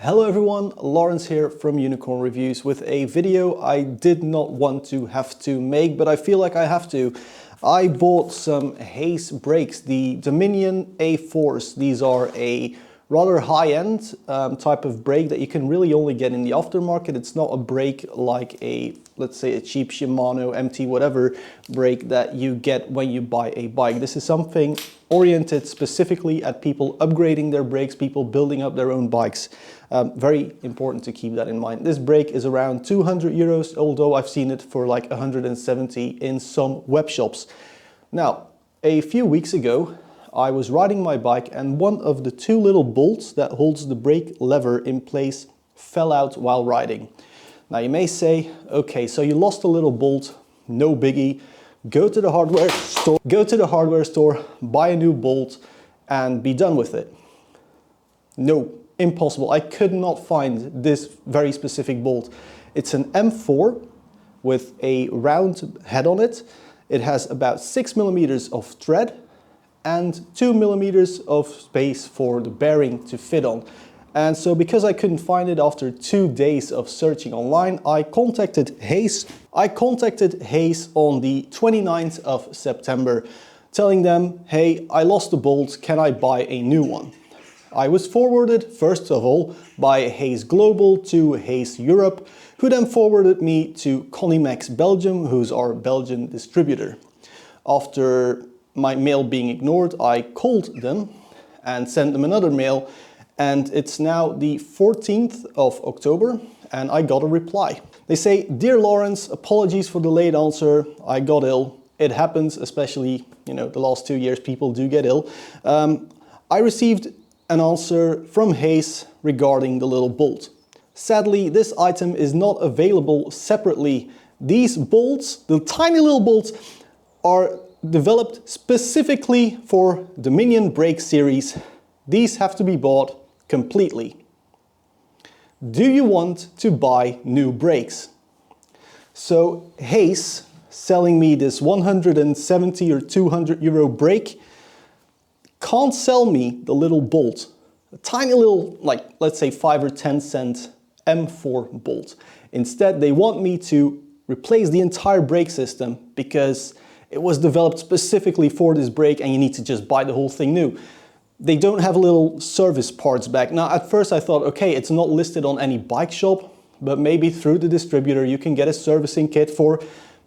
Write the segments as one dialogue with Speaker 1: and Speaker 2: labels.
Speaker 1: Hello everyone, Lawrence here from Unicorn Reviews with a video I did not want to have to make, but I feel like I have to. I bought some Hayes brakes, the Dominion A4s. These are a rather high-end type of brake that you can really only get in the aftermarket. It's not a brake like a, let's say, a cheap Shimano MT whatever brake that you get when you buy a bike. This is something oriented specifically at people upgrading their brakes, people building up their own bikes. Very important to keep that in mind. This brake is around 200 euros, although I've seen it for like 170 in some web shops. Now, a few weeks ago, I was riding my bike and one of the two little bolts that holds the brake lever in place fell out while riding. Now you may say, okay, so you lost a little bolt, no biggie. Go to the hardware store, buy a new bolt and be done with it. No, impossible. I could not find this very specific bolt. It's an M4 with a round head on it. It has about 6 millimeters of thread and 2 millimeters of space for the bearing to fit on. And so because I couldn't find it after 2 days of searching online, I contacted Hayes. I contacted Hayes on the 29th of September, telling them, hey, I lost the bolt, can I buy a new one? I was forwarded, first of all, by Hayes Global to Hayes Europe, who then forwarded me to Conimax Belgium, who's our Belgian distributor. After my mail being ignored, I called them and sent them another mail, and it's now the 14th of October and I got a reply. They say, "Dear Lawrence, apologies for the late answer. I got ill. It happens, especially, you know, the last 2 years people do get ill. I received an answer from Hayes regarding the little bolt. Sadly, this item is not available separately. These bolts, the tiny little bolts, are developed specifically for Dominion brake series. These have to be bought completely. Do you want to buy new brakes?" So Hayes, selling me this 170 or 200 euro brake, can't sell me the little bolt. A tiny little, like, let's say 5 or 10 cent M4 bolt. Instead, they want me to replace the entire brake system because it was developed specifically for this brake and you need to just buy the whole thing new. They don't have little service parts back. Now, at first I thought, okay, it's not listed on any bike shop, but maybe through the distributor you can get a servicing kit for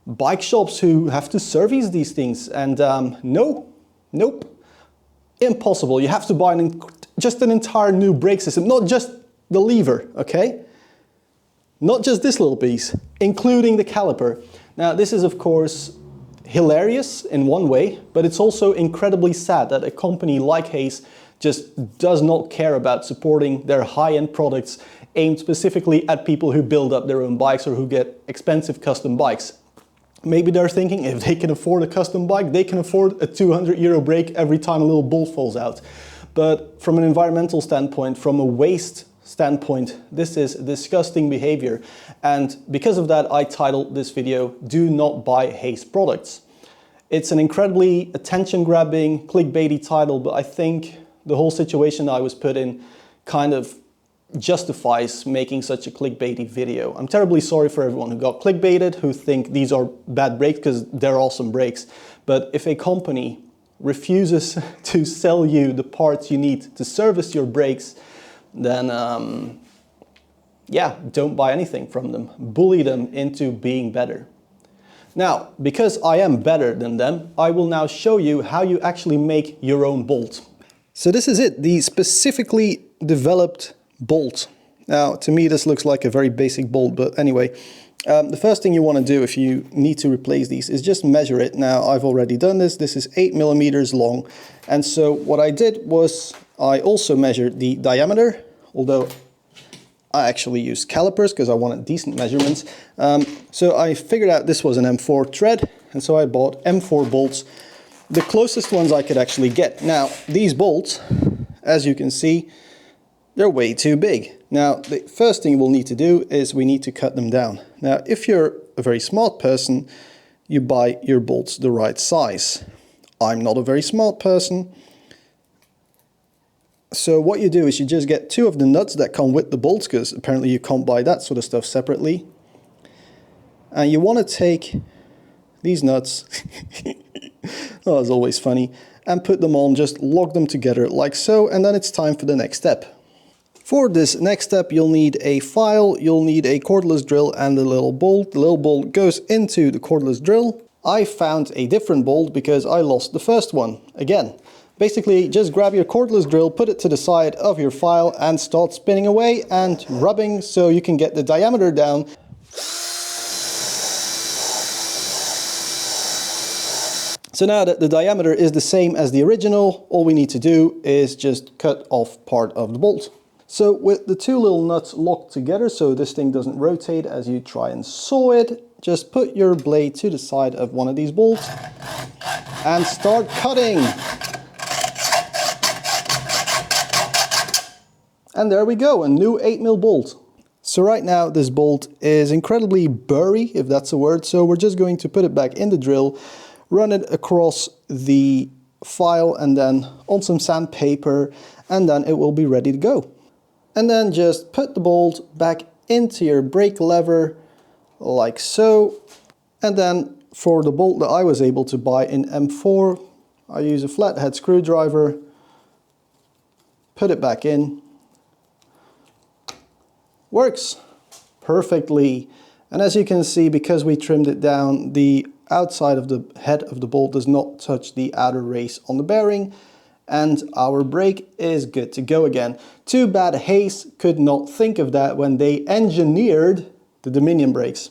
Speaker 1: bike shops who have to service these things. And nope, impossible. You have to buy just an entire new brake system, not just the lever, okay? Not just this little piece, including the caliper. Now, this is of course hilarious in one way, but it's also incredibly sad that a company like Hayes just does not care about supporting their high-end products aimed specifically at people who build up their own bikes or who get expensive custom bikes. Maybe they're thinking if they can afford a custom bike, they can afford a 200 euro brake every time a little bolt falls out. But from an environmental standpoint, from a waste standpoint, this is disgusting behavior. And because of that, I titled this video, "Do Not Buy Hayes Products." It's an incredibly attention-grabbing, clickbaity title, but I think the whole situation I was put in kind of justifies making such a clickbaity video. I'm terribly sorry for everyone who got clickbaited, who think these are bad brakes because they're awesome brakes. But if a company refuses to sell you the parts you need to service your brakes, then yeah, don't buy anything from them. Bully them into being better. Now, because I am better than them, I will now show you how you actually make your own bolt. So this is it, the specifically developed bolt. Now, to me this looks like a very basic bolt, but anyway, the first thing you want to do if you need to replace these is just measure it. Now, I've already done this. This is 8 millimeters long. And so what I did was I also measured the diameter, although I actually used calipers because I wanted decent measurements. So I figured out this was an M4 thread, and so I bought M4 bolts, the closest ones I could actually get. Now, these bolts, as you can see, they're way too big. Now, the first thing we'll need to do is we need to cut them down. Now, if you're a very smart person, you buy your bolts the right size. I'm not a very smart person, So what you do is you just get 2 of the nuts that come with the bolts, because apparently you can't buy that sort of stuff separately. And you want to take these nuts, oh, it's always funny, and put them on, just lock them together like so, and then it's time for the next step. For this next step, you'll need a file, you'll need a cordless drill and a little bolt. The little bolt goes into the cordless drill. I found a different bolt because I lost the first one. Again, basically just grab your cordless drill, put it to the side of your file and start spinning away and rubbing so you can get the diameter down. So now that the diameter is the same as the original, all we need to do is just cut off part of the bolt. So with the 2 little nuts locked together so this thing doesn't rotate as you try and saw it, just put your blade to the side of one of these bolts and start cutting. And there we go, a new 8mm bolt. So right now this bolt is incredibly burry, if that's a word, so we're just going to put it back in the drill, run it across the file and then on some sandpaper, and then it will be ready to go. And then just put the bolt back into your brake lever like so. And then for the bolt that I was able to buy in M4, I use a flathead screwdriver, put it back in. Works perfectly. And as you can see, because we trimmed it down, the outside of the head of the bolt does not touch the outer race on the bearing, and our brake is good to go again. Too bad Hayes could not think of that when they engineered the Dominion brakes.